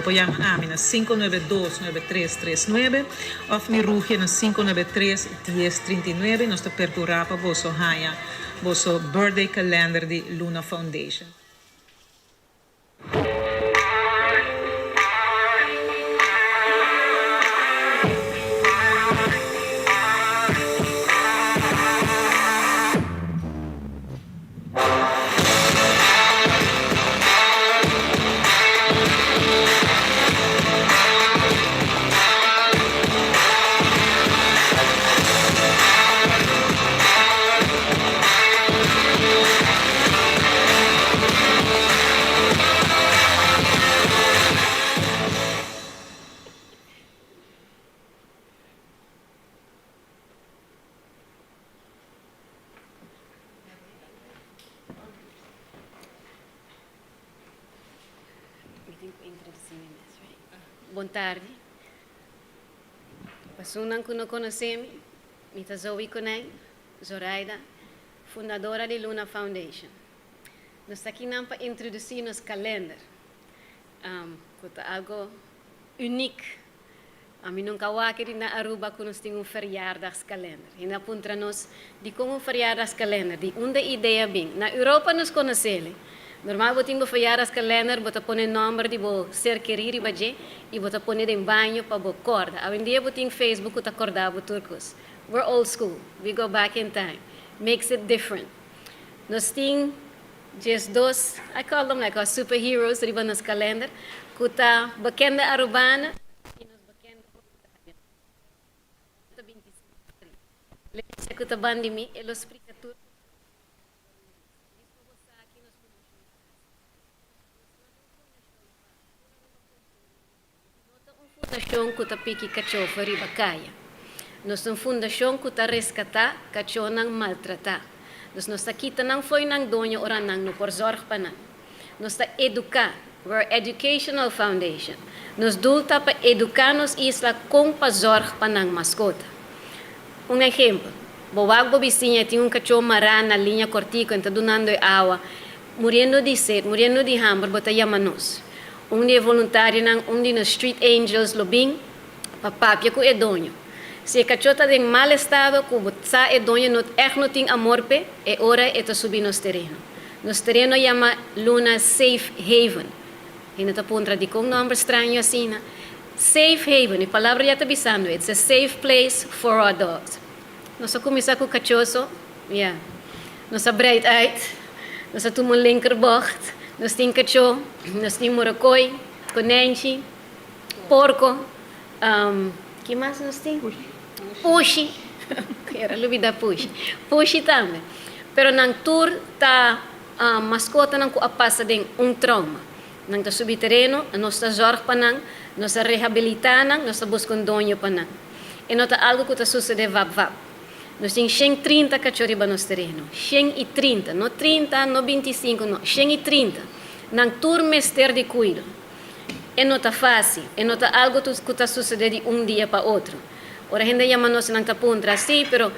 pode chamar na 592-9339 ou me ruge na 593-1039. Nós te perdurar para você ganhar vosso birthday calendar de Luna Foundation. Boa tarde. Personas que não conhecemos, eu sou Zoraida, fundadora de Luna Foundation. Nós estamos aqui para introduzir nosso calendário, que é algo único. A mim nunca que na Aruba que nós temos verjaardagskalender. E na punta nós de como verjaardagskalender, de onde ideia bem. Na Europa nós conhecemos. Normal, você tem que fazer as calendar, você põe o nome de você ser querido e você põe em banho para você acordar. Hoje em dia, você tem Facebook para acordar para turcos. We're old school. We go back in time. Makes it different. Nós temos just dois, I call them like our superheroes, riba nos calendar, que está bekende arubana e nos bekende que está bandimi, e los explica tudo. Fundação que está pique cachorro para riba caia. Nós somos fundação que está resgatar cachorro não maltratar. Nós não está aqui não foi não dono ora não por zorg para não. Nós está educar. We're educational foundation. Nós dulta para educar nos isla com para zorg para não mascota. Exemplo. Bobag vizinha tinha cachorro marã na linha cortico está donando água, morrendo de sede, morrendo de hambre, bota chama-nos. Dia voluntário de nos Street Angels lobing, papapia com edonho. Se a cachorro está em mal estado, que você edonho não tem amor pe, é hora de subir nos terreno. Nos terreno chama Luna Safe Haven. E não está pontra de com nome estranho assim. Safe Haven, a palavra já está bisando, it's a safe place for our dogs. Nós começamos com o cachorro, nós bright eyed, nós tomamos linkerbocht, nós temos cachorro, nós temos morocoi, conenchi, porco, que mais nós temos? Puxi. Era lubida puxi. Puxi também. Pero nang tour ta mascota nang passa de trauma. Nang ta subir terreno, nós ta zorg pa nang, nós ta rehabilitar nang, nós ta buscar donho pa nang. E não tá algo que ta sucede vap. Nós temos 130 cachorros no terreno. 130, não 30, não 25, não. 130. Nang tour mester de cuido. E não tá fácil. E não tá algo que está sucedendo de dia para outro. Ora, a gente chama-nos nang tapuntra, sim, pero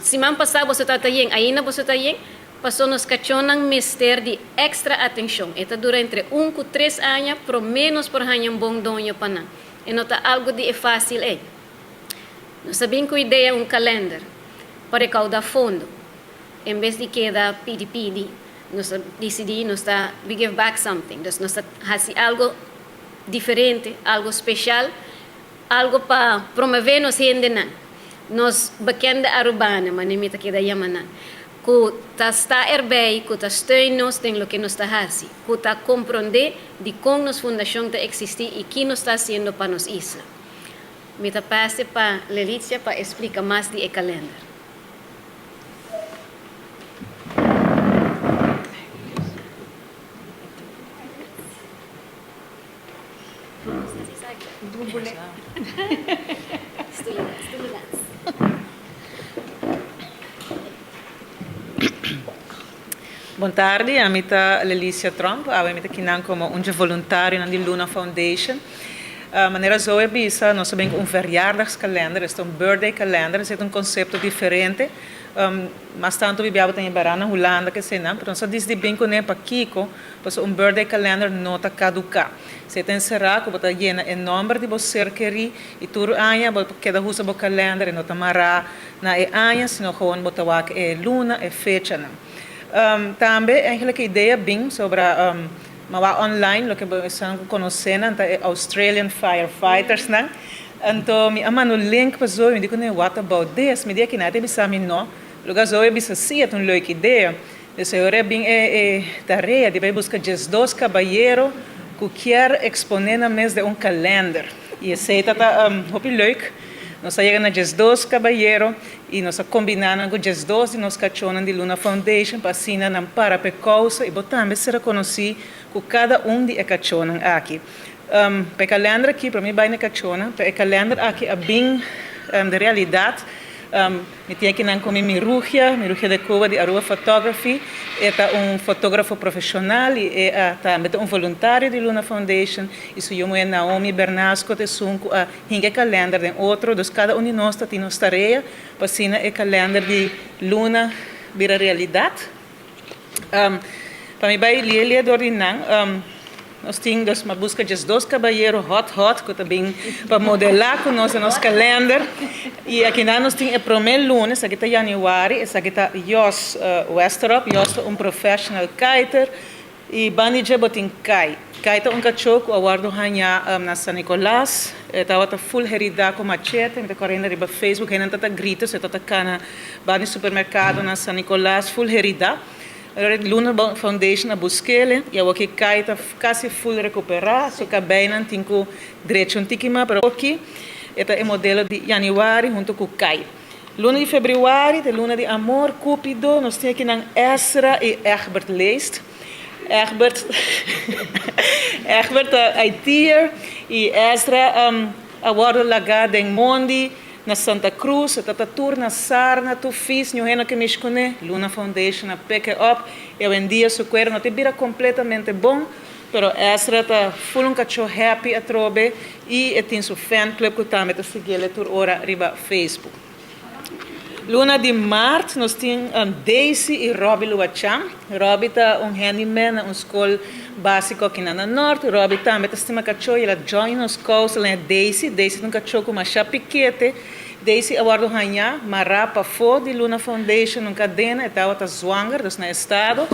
semana passada você está aí, ainda você está aí, passou nos cachorros nang mester de extra atenção. Eta dura entre 1 e 3 anos, por menos por ganhar bom donho para nang. E não tá algo de fácil, Nós sabemos que a ideia é calendário. Para recaudar fundo, em vez de quedar pidi, nós decidimos we give back something. Nós fazemos algo diferente, algo especial, algo para promover nos gente nos bekende arubana, mas nem que da yamana. Que está erbei, que está nos tem o que nós está fazendo, que está compreender de como nos fundação está existir e que nós está fazendo para nos isla. Me passe para Lelicia para explicar mais de calendário. Boa tarde, eu me chamo Lelicia Trump, eu me chamo como voluntário na Luna Foundation. Maneira zo bisa, nós sabemos verjaardagskalender, é birthday calendar, é conceito diferente. mas tanto viviamo in Barana, Holanda, che se não, però non diz de bem com nem para Kiko, para um birthday calendar nota caducar. Se tem será que bota llena em número de você querer e tudo anya, bota cada usa bo calendar e nota mará na e anya, senão gewoon bota wak e luna e fecha não. Também eigenlijk ideia bem sobre mas online, o que estão conhecendo, é Australian Firefighters, né? Então, me amano link para zo, me digo, what about this? Me diga que nada, bisa me não. Lugar zo, eu bisa sim, é uma leuke ideia. Então, eu é bem tarefa de buscar just dois caballeros que quer exponer na mesa de calendar. E esse é hopi leuk. Nós chegamos a just dois caballeros e nós combinamos com just dois de nós cachonas de Luna Foundation para assinar na para causa e também será conhecido com cada de cachona aqui. Para calendar aqui, para mim, vai na cachona, para calendar aqui é bem de realidade. Me tinha que não comer Mirugia de Cuba, de Aruba Photography, é fotógrafo profissional e também voluntário de Luna Foundation. Isso eu é Naomi Bernasco, de Sunco, a hinga calendar de outro, dos cada de nós tem nossa tarefa, para assinar o calendar de Luna vira realidade. Para mim, vai ler do Rinang. Nós temos uma busca de dois caballeros hot, que também para modelar com nós nosso calendar. E aqui nós temos o primeiro lunes, aqui está januário, esse aqui está Jos Westerop, Jos é professional kiter, e Banija botin kai. Kai é cachorro que aguardo ganhar na São Nicolás, está full herida com machete, me correndo riba Facebook, ainda está grita, se está cana, bani supermercado na São Nicolás, full herida. Luna Foundation a buscá-la e o que cai está quase full recuperar, só que bem não tem que direito antiquima, mas aqui é o modelo de januário junto com Kai. Luna de fevereiro, de Luna de Amor, Cúpido, nós temos aqui na Ezra e Egbert Leest. Egbert é Haitier e Ezra agora lagado em Mondi, na Santa Cruz, está tour na Sarna, tu fiz, não é que me esconde, Luna Foundation, a pick up, eu em dia su cuero não te vira completamente bom, pero Ezra está full cachorro happy a trobe e tem su fan club que também está seguindo por hora riba Facebook. Luna de Março, nós temos Daisy e Robbie Luacham. Robbie é handyman na escola básica aqui na Norte. Robbie também está uma cachorro, ela join nos cursos, ela é Daisy. Daisy é um cachorro com uma chapiquete. Daisy aguardo ganhar, marapa fo de Luna Foundation, numa cadena, estava zwanger, dus na estado.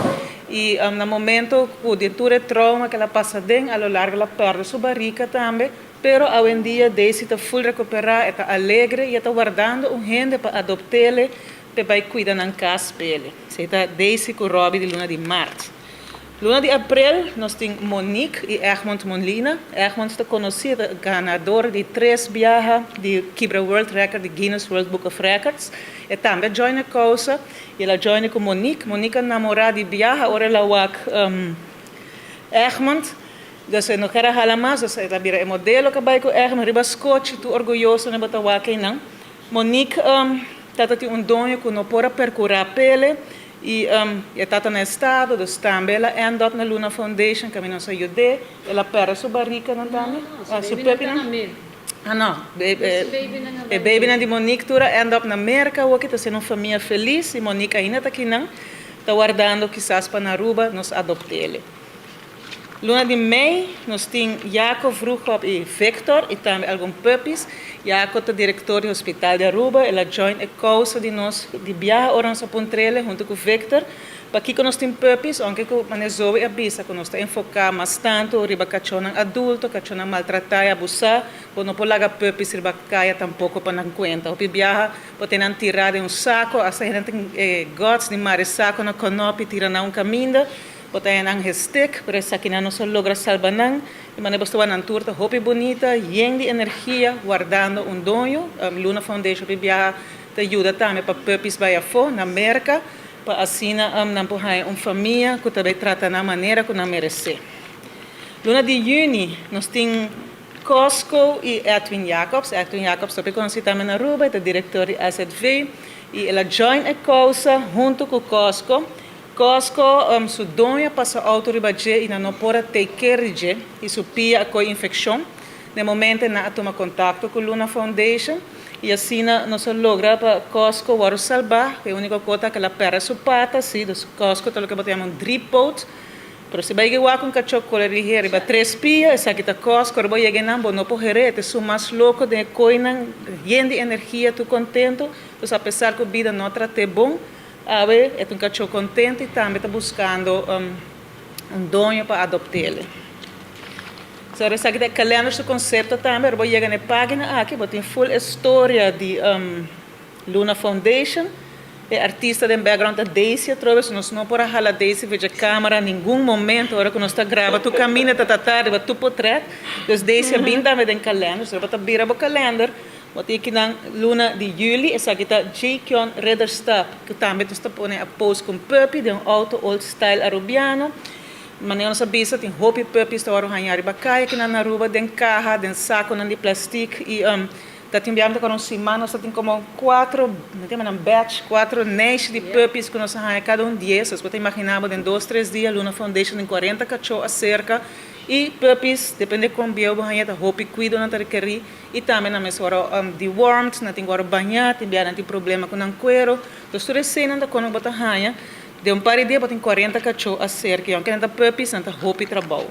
E no momento, o diretor trauma que ela passa dentro, a lo largo ela perde sua barriga também. Pero hoje em dia, Daisy está full recuperada, está alegre e está guardando gente para adoptá-la, para cuidar na casa dele. Está Daisy com Robbie de Luna de Março. Luna de Abril, nós temos Monique e Egmont Molina. Egmont está conhecido, ganador de 3 viagens de Kibra World Record, de Guinness World Book of Records. E também joina a causa, e ela joina com Monique. Monique é namorada de viagem, agora ela wak Egmont. Dus não quero falar mais, ela vira o modelo que vai com ela, mas riba scotch, tu orgulhoso não botar wake não. Monique tata tem dono que não pode percorrer a pele e tata no estado, dus também ela end up na Luna Foundation, que nos ajude, ela perde sua barriga não também, sua pepe não. Não, é baby na de Monique tura end up na América, o que está sendo uma família feliz e Monique ainda está aqui não, está guardando quizás para Aruba nos adoptá-la. Luna de Mei, nós temos Jacob Vroegop e Victor, e também alguns puppies. Jacob é diretor do Hospital de Aruba, ela join a causa de nós, de viajar orange pontrele, junto com Victor. Para aqui que nós temos puppies, aunque com a Zoe avisa, que nós estamos enfocados mais tanto, riba cachorro adulto, cachorro maltratar e abusar, quando não pode puppies, riba caia tampouco para não conta. O viaja, pode ter tirado em saco, a gente tem gots de mar saco na conope, tira na caminho. Botayan ang hashtag, pero sa kinano sa logra salbanan, e manebostawan ang turta, hopi bonita, yen de energia, guardando dono, Luna Foundation bibia te ajuda também para puppies vai afo na América, para assim não porrai família que também trata na maneira que não merece. Luna de Juni, nós temos Costco e Edwin Jacobs. Edwin Jacobs também conhecido também na Aruba, é diretor de AZV, e ela join a causa junto com Costco. Costco, su dono passa autoribadje e não pode take care de e su pia com infecção. No momento, não toma contato com Luna Foundation e assim nós logra para Costco varo salvar, é a única coisa que ela perde sua pata, sim, dos Costco todo que botamos drip boat. Pero se vai igual com cachorro colher ligeiro, ba 3 pia, essa aqui tá Costco, agora vai chegar não por herete, sou mais louco de coisa, de energia, tu contento, então apesar que a vida não trate bom, a ver, é um cachorro contente e também está buscando dono para adoptar ele. So, essa aqui é calendário do conceito também, eu vou chegar na página aqui, vou ter full história de Luna Foundation, é artista de background da Daisy, trouxe nós não por a Daisy veja câmera em nenhum momento, agora que nós está gravando, tu caminha, tá tarde, tu portrait, então Daisy bem também tem calendário, so vou virar o calendário, vou ter aqui na Luna de Juli, essa aqui tá J-Kion Redderstap, que também tu está pondo a pose com puppy, de auto old style arubiano, mas não sabia se tem roupa puppy, está agora hanhar bacai, que na Aruba, tem carro, tem saco, de plástico e tá enviando com semana, só tem como 4 niches de puppies que nós arranjamos cada 10. Você pode imaginar, em 2, 3 dias, Luna Foundation tem 40 cachorros cerca e puppies, depende de como eu arranjo, roupa e cuido na requerir e também na mesma hora de warmth, na tem agora banhar, tem problema com o cuero, então tudo isso não quando você arranja, de par de dias tem 40 cachorros cerca, e aunque não puppies, não roupa e trabalho.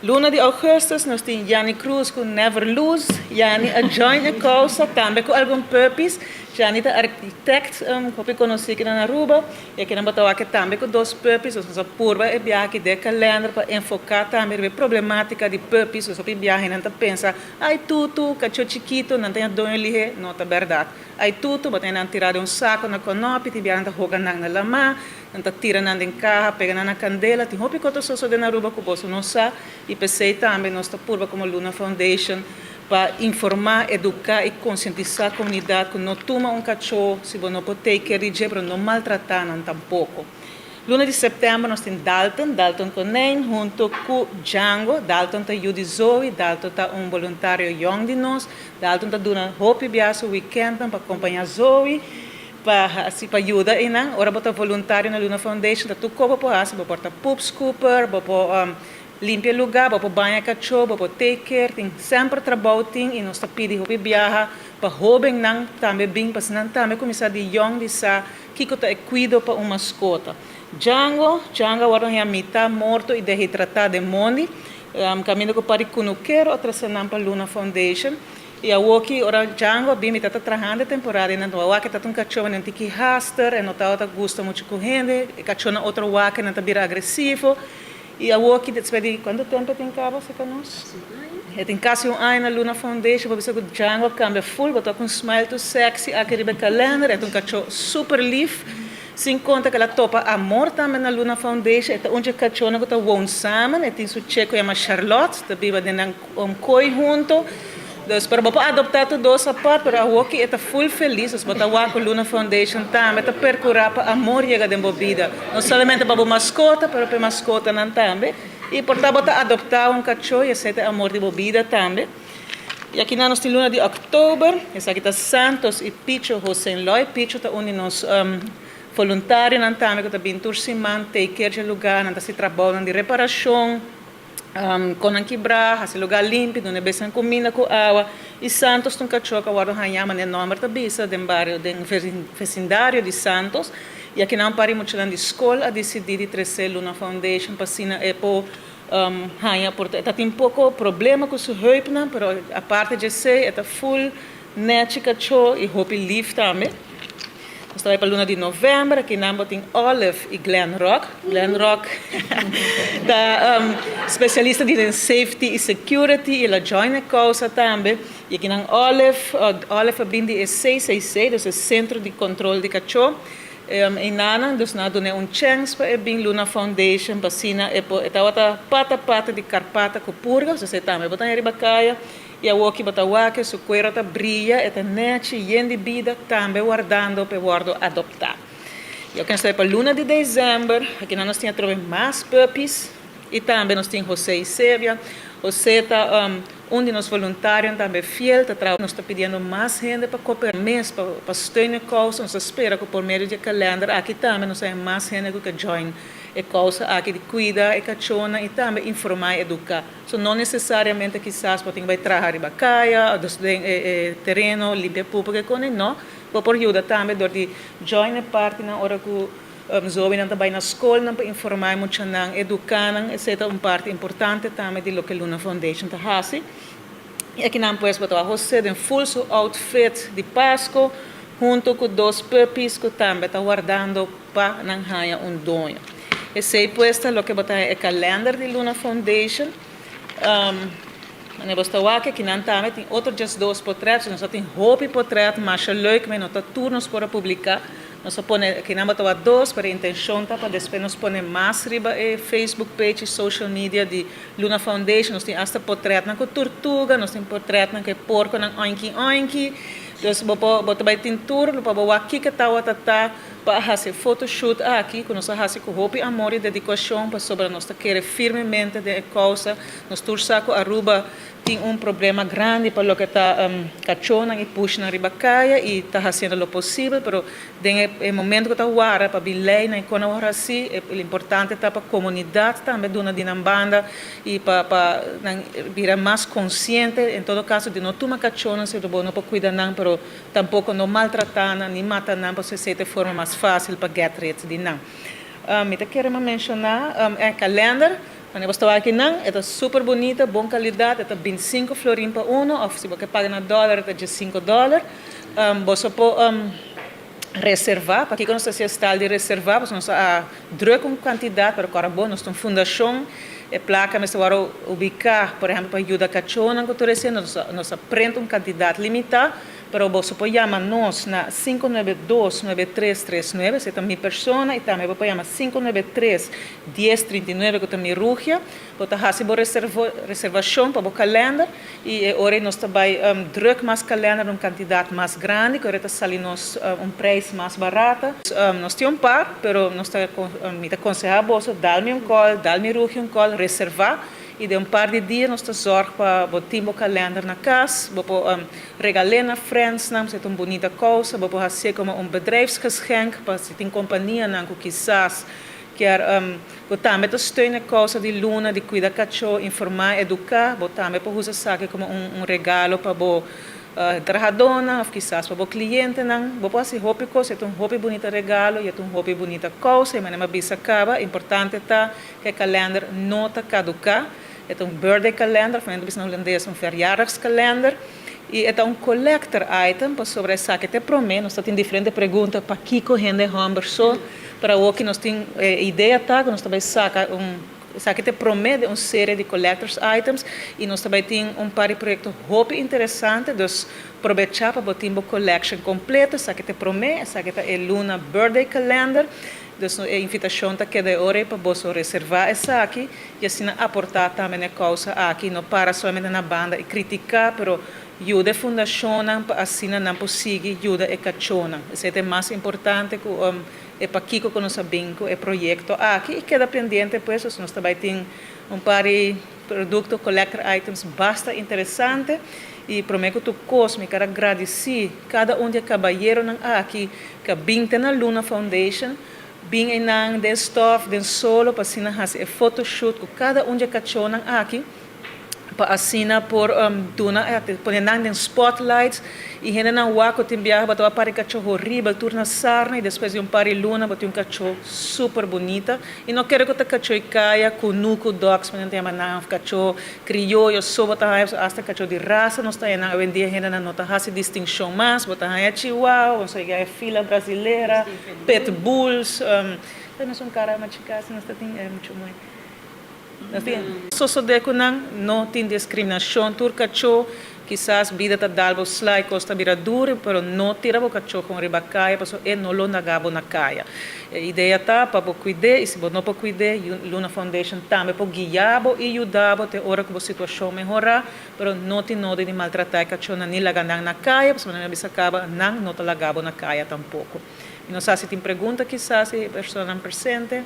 Luna de Augustus, nós temos Yanni Cruz com Never Lose, Yanni a join a causa, também com alguns puppies, Yanni é arquitect, que eu conheci aqui na Aruba, e aqui na Batawa também com 2 puppies, nós purba e viagem de calendário para enfocar também a problemática de puppies, nós viagem não pensa, ai tudo, cachorro chiquito, não tem dono ali, não é verdade. Ai tudo, mas tem tirado saco na conopi, tem viagem jogar na lama, não tira na carro, pega na candela, tem roupa que eu sou de Aruba que você não sabe, e pensei também, nós está purba como Luna Foundation, para informar, educar e conscientizar a comunidade que não toma cachorro, se você não pode ter que mas não maltratar não tampouco. Luna de setembro nós temos Dalton com Nen, junto com Django, Dalton está Judy Zoe, Dalton está voluntário young de nós, Dalton está dando roupa e viagem weekend para acompanhar Zoe, para ajudar e não, agora está voluntário na Luna Foundation, está tudo para fazer, para poop scooper, para limpar o lugar, para banhar cachorro, para take care, tem sempre trabalho e nós está pedindo roupa e viagem para jovem não também bem, para não também começar de young de sa que está cuido para uma mascota. Django agora é a mitad morto e desidratado de money, caminho que para Cunuquero, outra semana para Luna Foundation. E a Woki, ora Django, bem, está trabalhando a temporada, e na Waka está um cachorro, não tem que raster, e não está gosta muito correndo, e cachorro outro Waka, não está bem agressivo. E a Woki, despede, quanto tempo tem cabo, você conosco? Tem quase ano na Luna Foundation, para ver se o Django cambia full, botou com um smile too sexy, aquele calendar, é um cachorro super lief. Sem conta que ela topa amor também na Luna Foundation, é onde cachorro que está voando samen, tem seu checo chama Charlotte, está viva dentro coi junto. Para para adoptar tudo essa parte, para a Woki está full feliz, para a Luna Foundation também, está percurar para amor chega dentro da vida, não somente para a mascota, para a mascota não também, e portanto para adoptar cachorro e esse amor de vida também. E aqui nós temos Luna de outubro, essa aqui está Santos e Picho José Loy, Picho está unindo nos voluntário não também que está bem turciman take care do lugar não está se trabalhando de reparação com a quebrar esse lugar limpo onde besan comida com água e Santos tem cachorro que agora hanhama no nome da bisa do bairro do vecindário de Santos e aqui não parei muito na escola a decidir de trazer Luna Foundation para sina é por hanha porque está tem pouco problema com sua roupa não mas a parte de ser está full net cachorro e roupa livre também. Nós estamos para a Luna de novembro, aqui na tem Olive e Glen Rock. Glen Rock da especialista em safety e security, ela join a causa também. E aqui na Olive bem é 666, é o Centro de Controle de Cachorro. E nana, nós damos chance para a Luna Foundation, para sina, outra pata de carpata com purga, você também botar em bacaia. E a Woki Batawake, su cuero ta brilha, eta net, yen de vida, também guardando para guardo adoptar. E eu quero sair para a Luna de dezembro, aqui nós temos mais puppies, E também nós temos José e Sérvia. José está de nós voluntários também fiel, nós está pedindo mais gente para cooperar mês, para estudar a causa. Nós espera que por meio de calendário aqui também nós temos mais gente que join a causa aqui de cuidar, a cachona e também informar e educar. So, não necessariamente quizás para ter trabalhar em bacaia, terreno, limpar público, não. Por ajuda também de join a parte na hora que jovens também na escola para informar muito não educar essa é uma parte importante também de lo que Luna Foundation está fazendo e aqui não pode botar você em full outfit de Páscoa junto com dois puppies que também está guardando para não ganhar dono esse é puesta lo que botar é calendário de Luna Foundation aqui não também tem outros just dois portretos nós tem hobby portreto mas é leuk mas não está turnos para publicar. Nós põe aqui na botar dois para intenção para depois nós põe mais riba Facebook page social media de Luna Foundation nós temos até portreto na com tortuga nós temos portreto na que porco na oinki então bota vai tintura para boa aqui que tá para fazer photoshoot aqui que nós fazemos com hobby amor e dedicação para sobre nós querer firmemente de causa nós torça com Aruba tem problema grande para o que está cachona e puxa na ribacaia e está fazendo o possível, mas no momento que está agora para bilhei na economia assim, é importante para a comunidade também dona de banda e para virar mais consciente, em todo caso de não tomar cachona se não pode cuidar não, mas tampouco não maltratar nem matar não, para ser de forma mais fácil para get rid de não. Eu quero mencionar é calendário. Quando você aqui não, é super bonita, boa qualidade, é 25 florin para ou se você paga na dólar, é de $5. Você pode reservar, para que nós está de reservar, porque nós druk com quantidade para o bom, nós temos fundação, e placa, mas agora ubicar, por exemplo, para ajudar a cachona, nós aprendemos uma quantidade limitada, pero você pode chamar nós na 592-9339, se é minha pessoa, e também pode chamar 593-1039, que é minha rúgia, pode fazer uma reservação para o calendário, e agora nós também druk mais calendário, uma quantidade mais grande, que agora sai nos preço mais barato. Nós temos um par, pero nós me aconselhamos você, dá-me call, dá-me rúgia reservar, e de par de dias nós zorgamos para botar o calendário na casa, vou regalar na friends, não é uma bonita coisa, vou fazer como bedrijfsgeschenk, para se tem companhia, não que quizás quer botar met steun a causa de Luna, de cuidar cachorro, informar, educar, botar met para usar como regalo para o trabalhadora, ou quizás para o cliente, não, vou fazer hobby coisa, é hobby bonita regalo, é hobby bonita coisa, mas não bisa acaba, importante tá que o calendário não está caducar. É birthday calendar, falando em holandês, verjaardagskalender. E é collector item, para sobre essa que te prometo, nós temos diferentes perguntas para que correndo Humberson, para o que nós temos ideia, tá, que nós também saca que te promete uma série de collectors items, e nós também temos par de projetos hobby interessante, então aproveitar para botar uma collection completa, essa que te promete, essa que é Luna Birthday Calendar. Então, a invitação está que de hora para você reservar essa aqui e assim aportar também a causa aqui, não para somente na banda e criticar, mas ajuda a fundação, assim não consigo, ajuda a cachona. Isso é mais importante que é para que nós sabemos que o projeto aqui e queda pendente, pois nós também temos par de produtos, collector items, bastante interessante. E prometo que tu me quero agradecer cada de caballeiro aqui que vem na Luna Foundation, bem em desktop, den solo, para assinar fazer photoshoot com cada de cachorro aqui, para assinar por poner em spotlights, e gente não waco tem viaja, para para cachorro horrível, turna sarna, e depois de par de Luna, para cachorro super bonita, e não quero que o cachorro caia com nuco dogs, para não ter mais cachorro crioulo, só botar hasta cachorro de raça, nós está na hoje em dia gente não está fazendo distinção mais, botar aí chihuahua, não sei fila brasileira, pit bulls, também são cara machucados, nós tem muito muito. Só de que não tem discriminação, tur cachorro, quizás vida está dando slide, costa vira duro, mas não tira o cachorro com ribacaia, porque não lo nagabo na caia. A ideia está para cuidar, e se não para cuidar, Luna Foundation também para guiar e ajudar até a hora que a situação melhorar, mas não tem nada de maltratar cachorro nem lagar na caia, porque não bisa acaba não está lagabo na caia tampouco. Não sei se tem pergunta, quizás, se a pessoa não presente.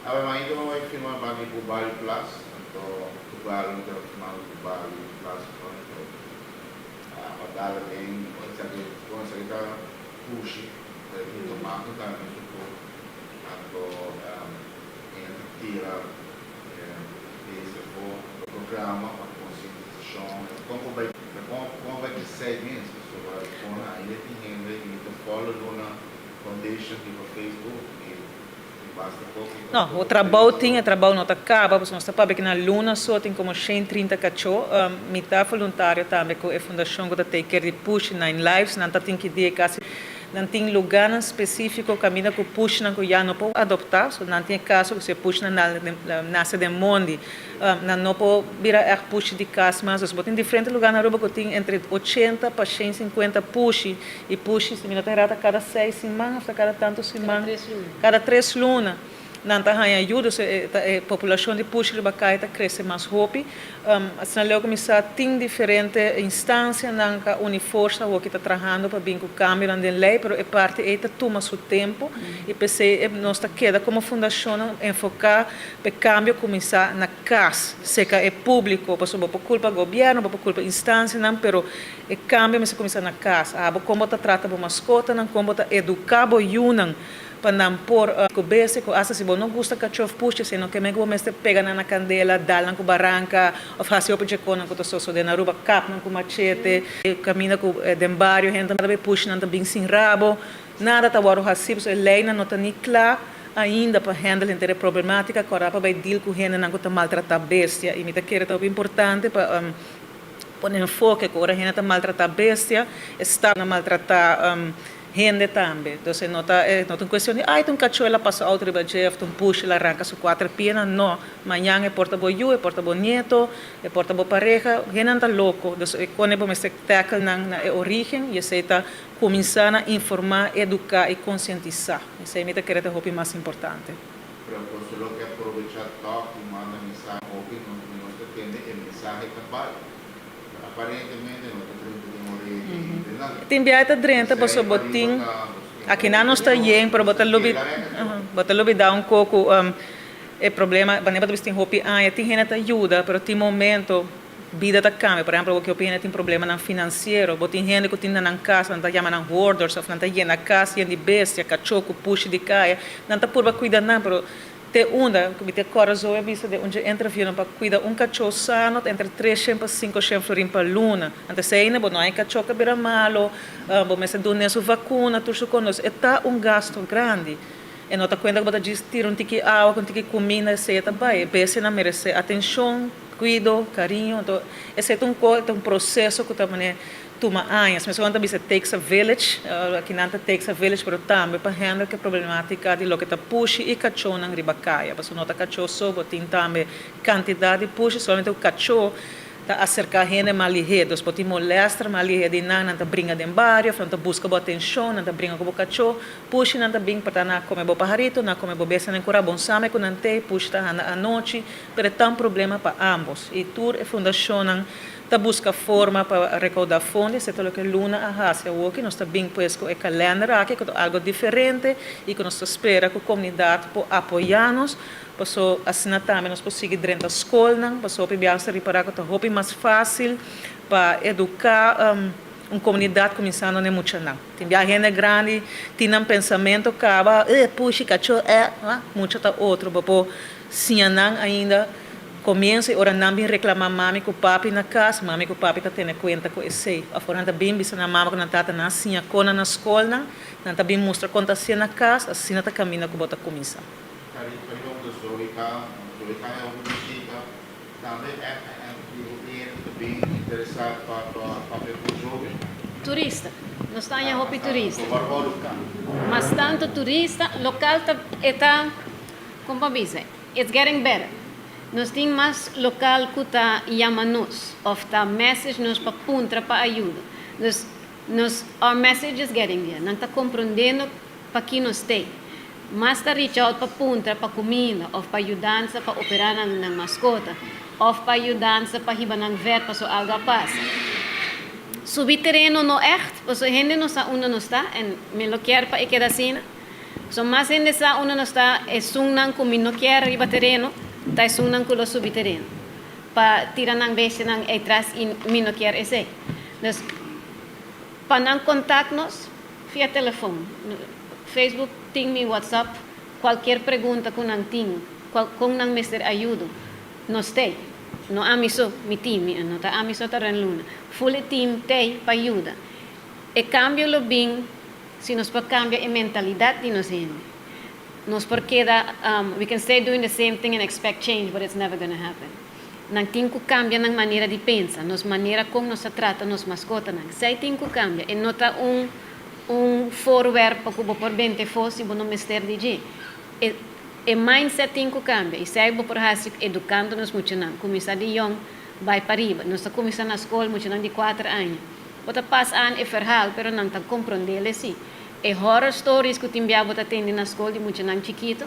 Ainda não vai filmar para o Bali Plus, então o Bali Internacional do Bali Plus, então a batalha tem consegue dar push para tomar o caminho do então tira esse programa para conscientização como vai que segments sobre a ainda tem ainda follow na foundation tipo Facebook não, o trabalho tinha, trabalho não acaba, porque nós sabemos que na Luna só tem como 130 cachorros, metade voluntário também, com a fundação que tem que push na lives, não tem que ir quase, não tem lugar específico, caminha com push não que já não pode adoptar, so não tem caso que se push na nasce de mundo, não pode virar push de casa, mas você tem diferentes lugares na rua que tem entre 80 para 150 push, e push se me cada 6 semanas, cada tanto semanas, cada 3 lunas. Não está ajuda, a população de push de Bacai cresce mais rápido. Assim, logo começar tem diferentes instâncias, não une força que está trabalhando para vir com o cambio na lei, mas é parte esta toma seu tempo e pensei nós queda como fundação enfocar para o cambio começar na casa, seja é público, por culpa do governo, por culpa da instância, não, mas o cambio começa começar na casa. Como está tratando a mascota, como está educando o para não pôr cabeça, se você não gosta de cachorro puxa, se não quer que você pega na candela, dá na barranca, ou faz o que com a sua de na rua, cap com machete, caminha com dembario, gente também puxa, não também sem rabo, nada tá agora assim, a lei não está nem clara ainda para handle a problemática, agora para vai deal com gente não está maltratar bestia, e me tá querendo é importante para pôr enfoque que agora a gente está maltratar bestia, está a maltratar gente também. Então, não está questão de, tem um cachorro, ela passa outro riba Jeff, um puxa, ela arranca suas 4 piernas. Não, amanhã é porta bo é porta bo nieto, é porta bo pareja, gente não está louco. Então, quando vamos tackle na origem, e você está começando a informar, educar e conscientizar. Isso é o que é mais importante. Pero solo que aprovechar talk e manda mensagem, ou que não está tendo a mensagem também. Aparentemente, não está tendo tem viagem drenta para o botim aqui não está bem para botar lobby dar um pouco é problema quando você tem roupa tem gente ajuda mas tem momento vida da cambia por exemplo o que eu penso tem problema não financeiro tem gente que tem na casa não está chamando hoarders ou não está indo na casa de bestia cachorro puxa de caia não está por cuidar não pero te onda, que te coração é vista de onde entra vindo para cuidar cachorro sano entre 300 e 500 florin para luna. Antes se ainda não é cachorro que vira malo, vamos se doar sua vacuna, tudo isso conosco. Está gasto grande. E não está conta que você tira tique água, um tique comida, se também. Pese não merece atenção, cuidado, carinho. Então, esse é um processo que também toma anos, mas quando você takes a village, aqui não takes a village, mas também para handle que problemática de lo que está push e cachorro na ribacaia, porque não está cachorro só, tem também quantidade de push, somente o cachorro está acercar gente mal ligeiro, porque molesta mal ligeiro, não está brinca de barrio, não está busca boa atenção, não está brinca com o cachorro, push não está bem para não comer bo pajarito, não comer bo besta nem cura bom same com não tem, push está à noite, mas é um problema para ambos. E tur é fundação busca forma para recaudar fundos, é tudo que Luna arrasa o que nós também pois com o calendário aqui com algo diferente e que nós espera que a comunidade possa apoiar-nos, para assim também nós conseguir dentro da escola, para primeiro se reparar que é mais fácil para educar uma comunidade começando a não muito não. Tem gente grande, tem um pensamento que puxa cachorro muito tá outro, para se não ainda começa e ora não reclamar mami com papi na casa, mami com papi está tendo conta com esse. Afora tá bem bisa na mama quando tá na assim cona na escola, não tá bem mostra conta assim na casa, assim tá caminha com bota comissa. Cari do Zoica é uma música também é bem interessado para o jovem. Turista, nós estamos em roupa turista. Mas tanto turista, local está, como dizer, it's getting better. Nós temos mais local que está chamando-nos, ou está message nos para punta para ajuda. Our message is getting there. Não está compreendendo para que nós tem. Mas está reach out para punta para comida, ou para ajudar para operar na mascota, ou para ajudar para riba na ver para algo passa. Subir terreno não é, porque a gente não sabe onde não está, e me lo quer para que assim. So mas ainda sa uno não está sunang kung no quer riba terreno, tá sunang kulo subterreno. Pa tira nang base nang atrás in no quer esse. Dus pa nang contact nos via telefone, Facebook, ting mi WhatsApp, qualquer pergunta com nang ting, com nang mister ajudo, nos tem. No amiso mi team, no ta amiso ta ren luna. Full team tem pa ajuda. E cambio lo bem se nos pode cambiar a mentalidade de nós gente. Nos porque we can stay doing the same thing and expect change, but it's never going to happen. Nang tinko cambia nang maneira de pensar, nos maneira como nos trata nos mascota nang. Sai tinko cambia e nota voorwerp que por bente fosse bo no mister de je. E mindset tinko cambia. E sai bo por hasi educando nos muito nang. Começar de young, vai para riba. Nós começar na escola muito nang de 4 anos. Bota pas aan e verhaal, pero nang ta compreendele si. E horror stories que timbia bota tendi na escola de muito nang chiquito,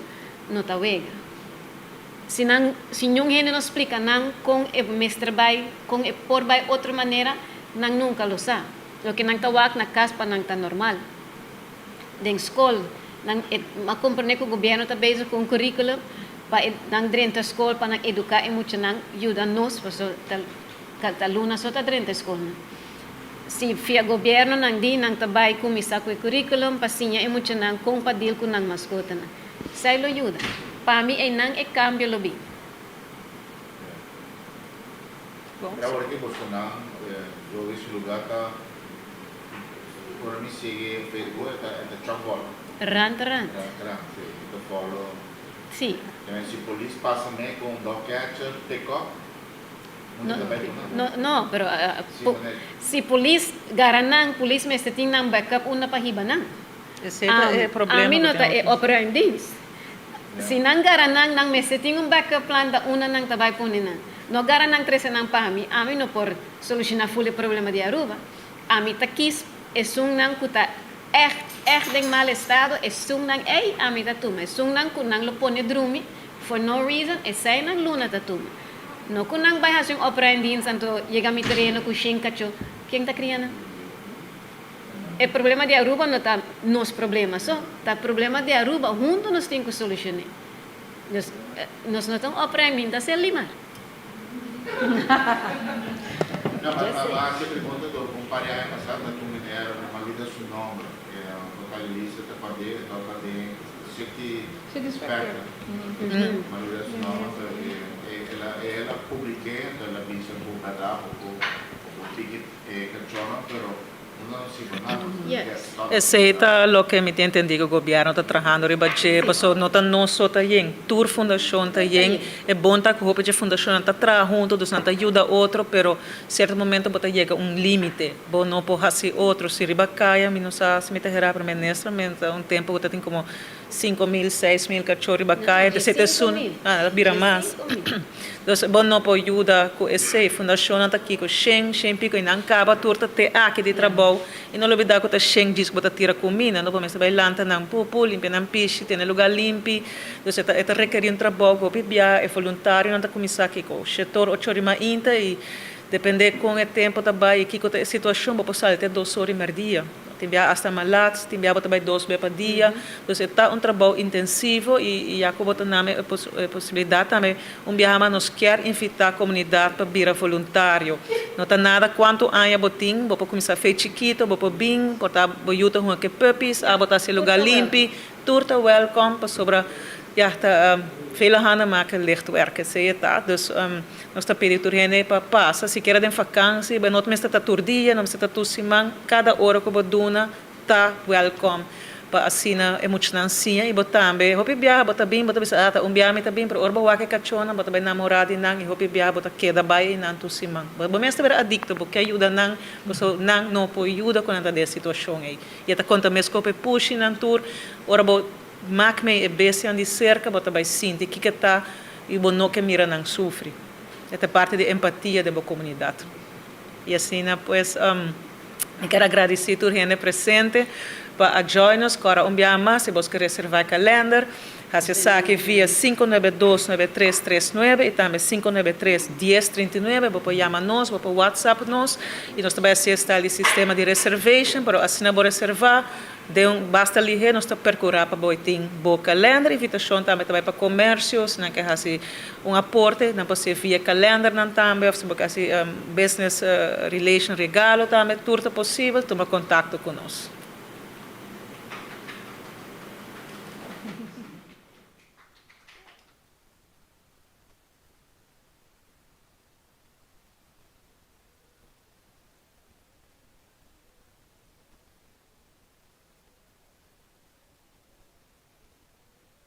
no ta wega. Se nenhum gente nos explica nang com e mestre vai, com e por vai outra maneira, nang nunca lo sabe. Lo que nang ta wak na caspa nang ta normal. Den escola, nang ma compreender que o governo ta bezig com curriculum, pa nang drenta escola pa nang educar e muito nang ajuda nos, so ta luna so ta drenta escola. Si via governo nang di nang tabay kumisa ko curriculum pasinya e muito nang compadil ko nang mascota na. Sai lo ajuda. Para mim é nang e cambio lo bi. Agora que você não, eu esse lugar tá por mim segue Facebook é chambol. Rant. Então follow. Sim. Então se polícia passa meio com dog catcher, take off. No, pero si police garanang police mesmo tem nang backup una pahiba nang. Esse é o problema. A mim nota é opera em dins. Si nang garanang nang mesmo tem backup plan da una nang tabay punin. No garanang trese nang pami, a mim no por solucionar full problema de Aruba. A mim takis nang kuta echt de mal estado, nang a mim tatuma, nang kunang lo pone drumi for no reason, sai nang luna tatuma. No kunang bay hasyung opera din santo llega mi terreno ku shin kacho quem tá criando o problema de Aruba não tá nos problemas só tá problema de Aruba junto nos tem que solucionar nós não estamos opera din tá ser limar não mas sempre pergunta do comparar mas sabe tu minério uma lida su nome que é uma lista da poder se que espera uma lida su nome ela publiquei ela visa por cada o ticket canchona pero não se vai Aceita o que me tem entendido o governo está trabalhando ribache, passou nota não só tá yen, tour fundação tá yen, é bom tá que roupa de fundação tá junto, dos não ajuda outro, pero certo momento bota chega limite, bom não pode fazer outro, se ribacaia, me não sabe se me terá para menestramente, tempo bota tem como 5.000, 6.000 cachorro ribacaia, de sete sun, vira mais. Então, bom não pode ajudar com esse fundação tá aqui com Shen pico e não acaba turta te aqui de trabalho e não olvidar que tá Shen diz que bota tira comida, não pode vai lanta não pupu, limpa não piche, tem lugar limpo, então tá requer trabalho com pibia é voluntário não tá começar aqui com o setor 8 horas inta e depende com o tempo também aqui com a situação vou passar até 2 horas por dia. Timbia hasta malat, timbia bota by 2 vezes por dia. Então está trabalho intensivo e já como bota name possibilidade também viajar nos quer invitar a comunidade para vir voluntário. Não está nada quanto anos botim, vou começar a fazer chiquito, vou bem, botar boiuta com que puppies, botar esse lugar limpo, turta welcome para sobra ja está vele handen maken licht werken, zie je dat? Dus nós está pedindo para passar, se quer de vakantie, bij not meeste dat toerdia, não se dat simang, cada hora que boduna tá welcome. Para assim é muito nancinha e botambe, hopi biar bota bem, bota bisa ata biar tá bem para orba wake cachona, bota bem namorado e nang, e hopi biar bota queda bai e nang tu simang. Bo meeste ver adicto, porque ajuda nang, so nang não pode ajuda quando anda de situação aí. E tá conta mesmo que push nang tour, ora bo maak mij een beetje aan die cerca, wat erbij zien, die kiketa, e o não que mira não sofre. É parte de empatia da comunidade. E assim, pues, eu quero agradecer a gente presente para join-nos, agora dia mais, se você reservar o calendário, você sabe via 592-9339 e também 593-1039, você chama-nos, você WhatsApp-nos, e nós também está o sistema de reservation, para assim, você reservar, basta ligar, nós está percurar para boi tem boa calendar, invitação também para comércios, não quer assim aporte, não pode ser via calendar não também, ou se assim business relation regalo também, tudo possível, toma contato conosco.